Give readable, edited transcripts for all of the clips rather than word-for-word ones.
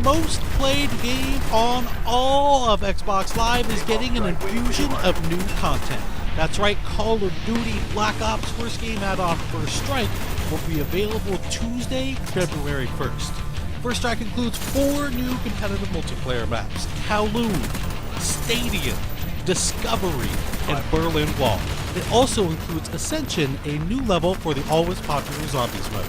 most played game on all of Xbox Live is getting an infusion of new content. That's right, Call of Duty Black Ops First Game add-on First Strike will be available Tuesday, February 1st. First Strike includes 4 new competitive multiplayer maps: Kowloon, Stadium, Discovery, and Berlin Wall. It also includes Ascension, a new level for the always popular Zombies mode.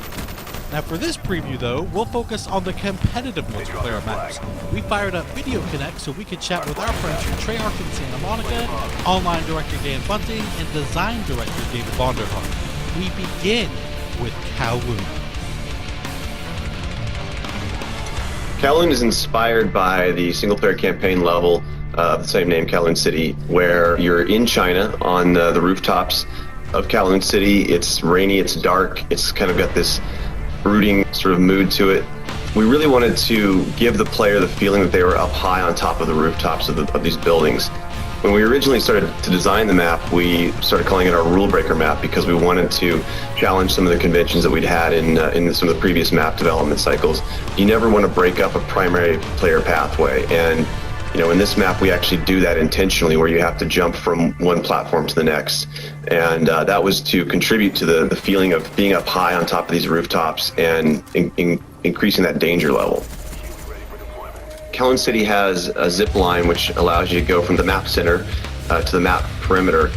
Now for this preview though, we'll focus on the competitive multiplayer maps. We fired up Video Connect so we could chat with our friends from Treyarch in Santa Monica, online director Dan Bunting, and design director David Vonderhaar. We begin with Kowloon. Kowloon is inspired by the single-player campaign level of the same name, Kowloon City, where you're in China on the rooftops of Kowloon City. It's rainy, it's dark, it's kind of got this brooding sort of mood to it. We really wanted to give the player the feeling that they were up high on top of the rooftops of these buildings. When we originally started to design the map, we started calling it our rule breaker map because we wanted to challenge some of the conventions that we'd had in some of the previous map development cycles. You never want to break up a primary player pathway, and in this map we actually do that intentionally, where you have to jump from one platform to the next, and that was to contribute to the feeling of being up high on top of these rooftops and increasing that danger level. Kowloon City has a zip line which allows you to go from the map center to the map perimeter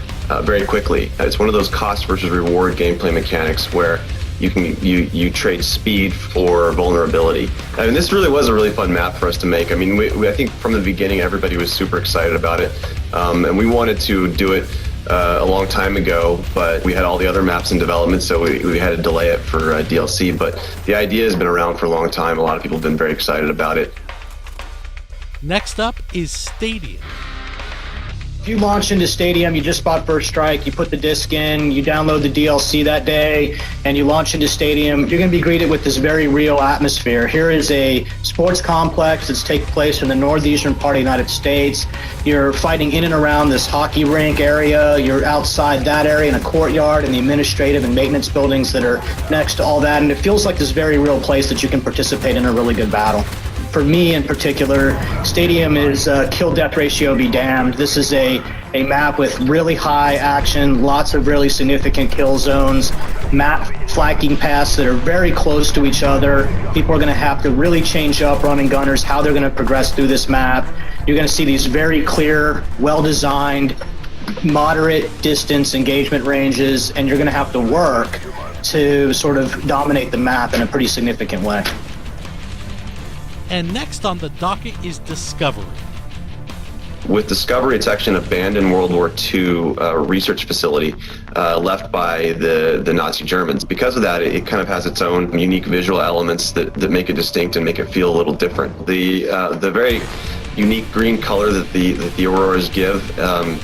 very quickly. It's one of those cost versus reward gameplay mechanics where you trade speed for vulnerability. I mean, this really was a really fun map for us to make. I mean, I think from the beginning everybody was super excited about it, and we wanted to do it a long time ago, but we had all the other maps in development, so we had to delay it for DLC. But the idea has been around for a long time. A lot of people have been very excited about it. Next up is Stadium. If you launch into Stadium, you just bought First Strike, you put the disc in, you download the DLC that day, and you launch into Stadium, you're going to be greeted with this very real atmosphere. Here is a sports complex that's taking place in the northeastern part of the United States. You're fighting in and around this hockey rink area. You're outside that area in a courtyard and the administrative and maintenance buildings that are next to all that, and it feels like this very real place that you can participate in a really good battle. For me in particular, Stadium is kill-death ratio be damned. This is a map with really high action, lots of really significant kill zones, map flanking paths that are very close to each other. People are going to have to really change up running gunners, how they're going to progress through this map. You're going to see these very clear, well-designed, moderate distance engagement ranges, and you're going to have to work to sort of dominate the map in a pretty significant way. And next on the docket is Discovery. With Discovery, it's actually an abandoned World War II research facility left by the Nazi Germans. Because of that, it kind of has its own unique visual elements that make it distinct and make it feel a little different. The very unique green color that the auroras give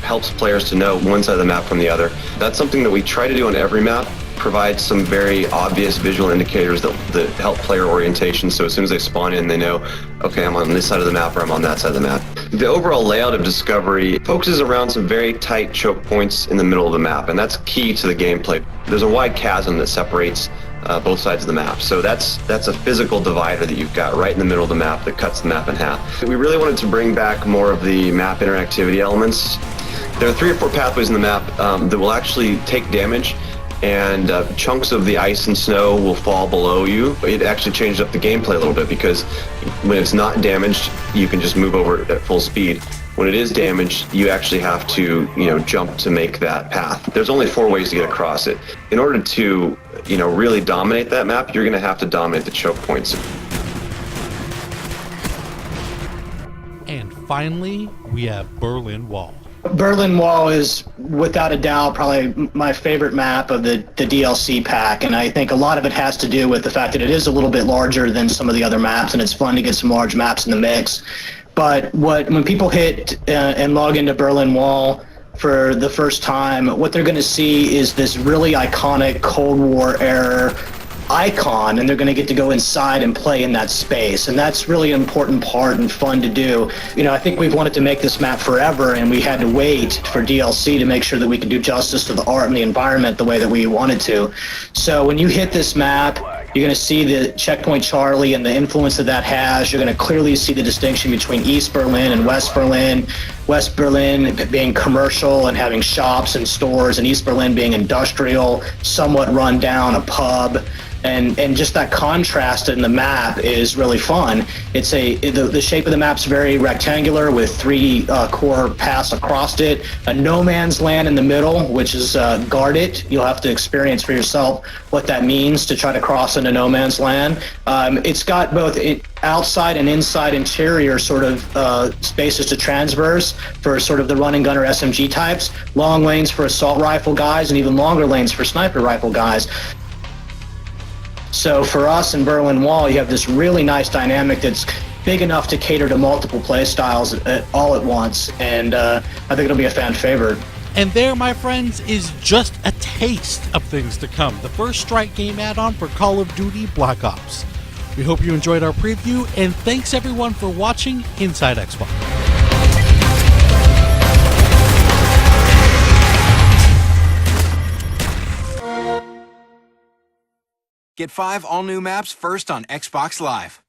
helps players to know one side of the map from the other. That's something that we try to do on every map. Provide some very obvious visual indicators that help player orientation, so as soon as they spawn in, they know, okay, I'm on this side of the map or I'm on that side of the map. The overall layout of Discovery focuses around some very tight choke points in the middle of the map, and that's key to the gameplay. There's a wide chasm that separates both sides of the map, so that's a physical divider that you've got right in the middle of the map that cuts the map in half. We really wanted to bring back more of the map interactivity elements. There are 3 or 4 pathways in the map that will actually take damage, and chunks of the ice and snow will fall below you. It actually changed up the gameplay a little bit, because when it's not damaged, you can just move over at full speed. When it is damaged, you actually have to, jump to make that path. There's only 4 ways to get across it. In order to, really dominate that map, you're going to have to dominate the choke points. And finally, we have Berlin Wall. Berlin Wall is, without a doubt, probably my favorite map of the DLC pack, and I think a lot of it has to do with the fact that it is a little bit larger than some of the other maps, and it's fun to get some large maps in the mix. But when people hit and log into Berlin Wall for the first time, what they're going to see is this really iconic Cold War era icon, and they're going to get to go inside and play in that space, and that's really an important part and fun to do. I think we've wanted to make this map forever, and we had to wait for DLC to make sure that we could do justice to the art and the environment the way that we wanted to. So when you hit this map, You're going to see the Checkpoint Charlie and the influence that that has. You're going to clearly see the distinction between East Berlin and West Berlin. West Berlin being commercial and having shops and stores, and East Berlin being industrial, somewhat run down, a pub. And just that contrast in the map is really fun. The shape of the map's very rectangular with 3 core paths across it, a no man's land in the middle, which is guarded. You'll have to experience for yourself what that means to try to cross into no man's land. It's got both outside and inside interior sort of spaces to transverse for sort of the run and gunner SMG types, long lanes for assault rifle guys, and even longer lanes for sniper rifle guys. So for us in Berlin Wall, you have this really nice dynamic that's big enough to cater to multiple play styles all at once, and I think it'll be a fan favorite. And there, my friends, is just a taste of things to come. The first Strike game add-on for Call of Duty Black Ops. We hope you enjoyed our preview, and thanks everyone for watching Inside Xbox. Get 5 all-new maps first on Xbox Live.